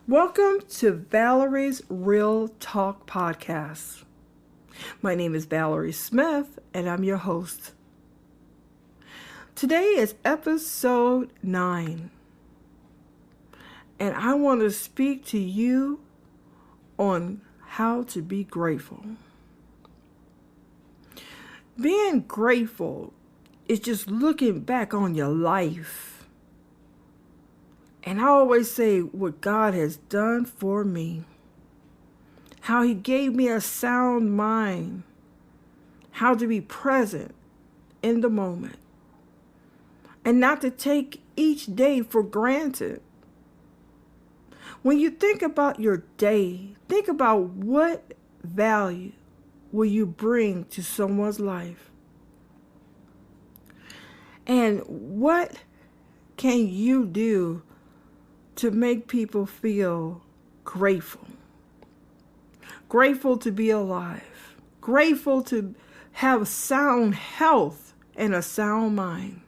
Welcome to Valerie's Real Talk Podcast. My name is Valerie Smith, and I'm your host. Today is episode 9, and I want to speak to you on how to be grateful. Being grateful is just looking back on your life. And I always say what God has done for me. How He gave me a sound mind. How to be present in the moment. And not to take each day for granted. When you think about your day, think about what value will you bring to someone's life. And what can you do to make people feel grateful? Grateful to be alive. Grateful to have sound health and a sound mind.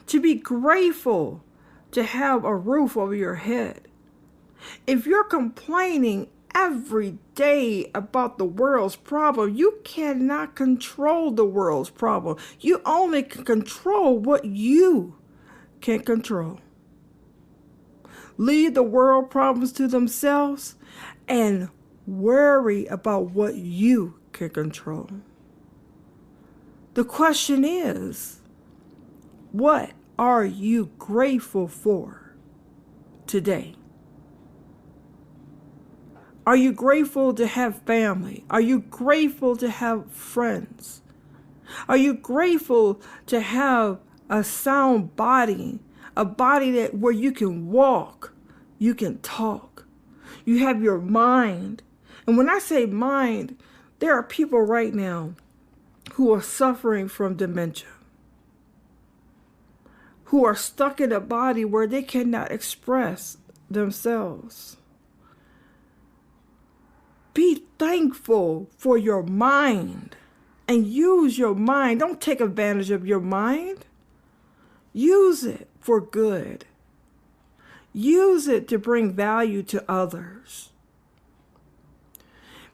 To be grateful to have a roof over your head. If you're complaining every day about the world's problem, you cannot control the world's problem. You only can control what you can control. Leave the world problems to themselves and worry about what you can control. The question is, what are you grateful for today? Are you grateful to have family? Are you grateful to have friends? Are you grateful to have a sound body? A body where you can walk, you can talk. You have your mind. And when I say mind, there are people right now who are suffering from dementia, who are stuck in a body where they cannot express themselves. Be thankful for your mind and use your mind. Don't take advantage of your mind. Use it for good. Use it to bring value to others.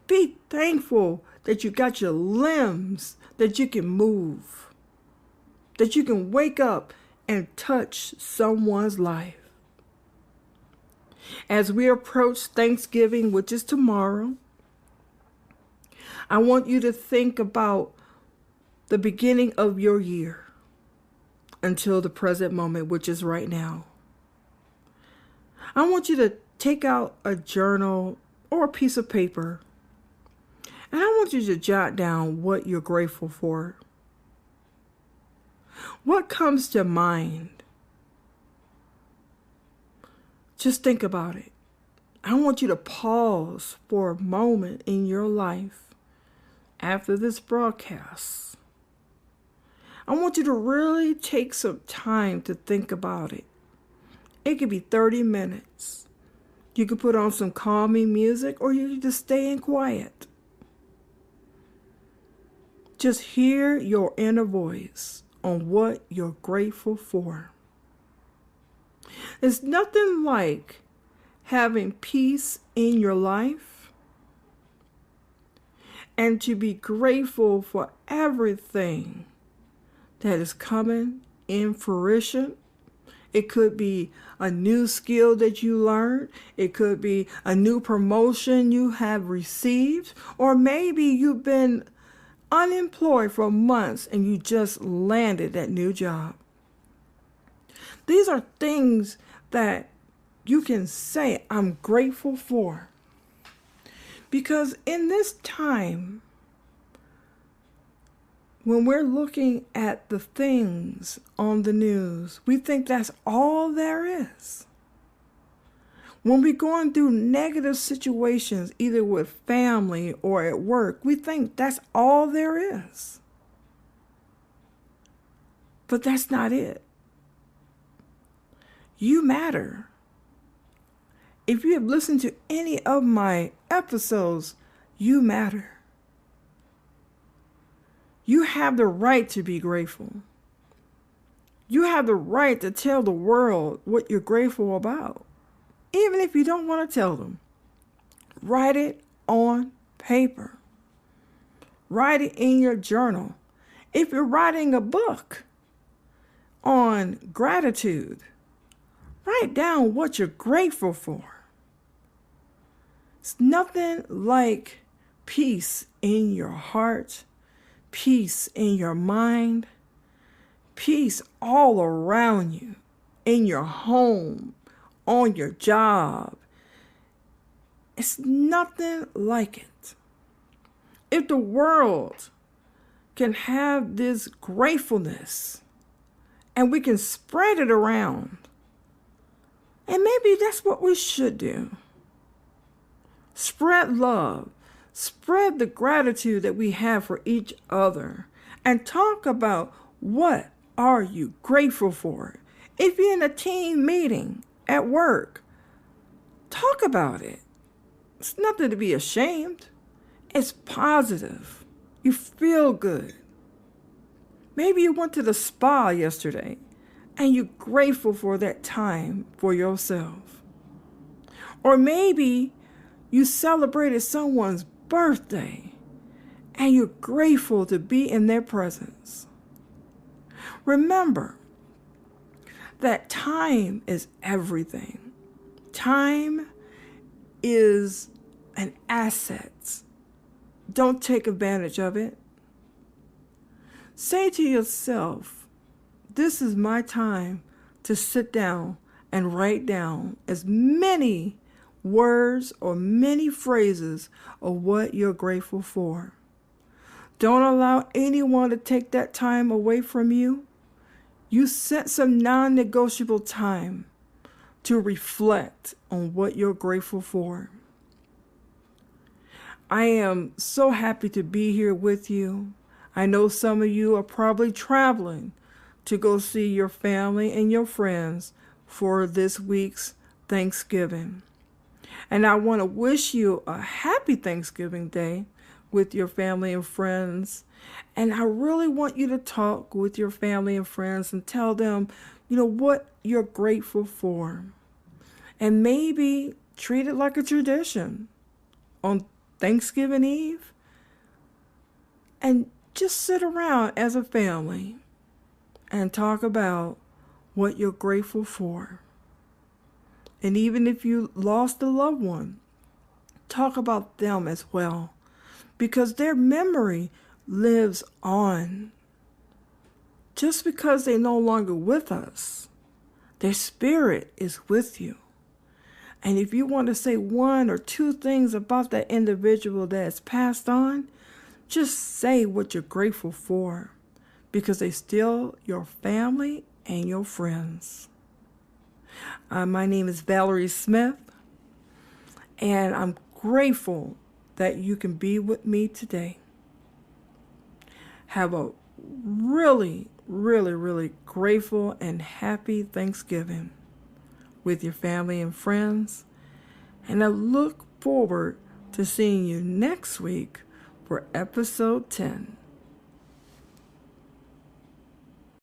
Be thankful that you got your limbs, that you can move, that you can wake up and touch someone's life. As we approach Thanksgiving, which is tomorrow, I want you to think about the beginning of your year until the present moment, which is right now. I want you to take out a journal or a piece of paper, and I want you to jot down what you're grateful for. What comes to mind? Just think about it. I want you to pause for a moment in your life after this broadcast. I want you to really take some time to think about it. It could be 30 minutes. You could put on some calming music, or you could just stay in quiet. Just hear your inner voice on what you're grateful for. It's nothing like having peace in your life and to be grateful for everything that is coming in fruition. It could be a new skill that you learned. It could be a new promotion you have received. Or maybe you've been unemployed for months and you just landed that new job. These are things that you can say, I'm grateful for. Because in this time, when we're looking at the things on the news, we think that's all there is. When we're going through negative situations, either with family or at work, we think that's all there is. But that's not it. You matter. If you have listened to any of my episodes, you matter. You have the right to be grateful. You have the right to tell the world what you're grateful about. Even if you don't want to tell them, write it on paper. Write it in your journal. If you're writing a book on gratitude, write down what you're grateful for. It's nothing like peace in your heart, peace in your mind, peace all around you, in your home, on your job. It's nothing like it. If the world can have this gratefulness and we can spread it around, and maybe that's what we should do. Spread love. Spread the gratitude that we have for each other. And talk about what are you grateful for. If you're in a team meeting at work, talk about it. It's nothing to be ashamed. It's positive. You feel good. Maybe you went to the spa yesterday and you're grateful for that time for yourself. Or maybe you celebrated someone's birthday and you're grateful to be in their presence. Remember that time is everything. Time is an asset. Don't take advantage of it. Say to yourself, this is my time to sit down and write down as many words or many phrases of what you're grateful for. Don't allow anyone to take that time away from you. You set some non-negotiable time to reflect on what you're grateful for. I am so happy to be here with you. I know some of you are probably traveling to go see your family and your friends for this week's Thanksgiving. And I want to wish you a happy Thanksgiving Day with your family and friends. And I really want you to talk with your family and friends and tell them, what you're grateful for. And maybe treat it like a tradition on Thanksgiving Eve. And just sit around as a family and talk about what you're grateful for. And even if you lost a loved one, talk about them as well, because their memory lives on. Just because they're no longer with us, their spirit is with you. And if you want to say one or two things about that individual that has passed on, just say what you're grateful for, because they're still your family and your friends. My name is Valerie Smith, and I'm grateful that you can be with me today. Have a really, really, really grateful and happy Thanksgiving with your family and friends. And I look forward to seeing you next week for episode 10.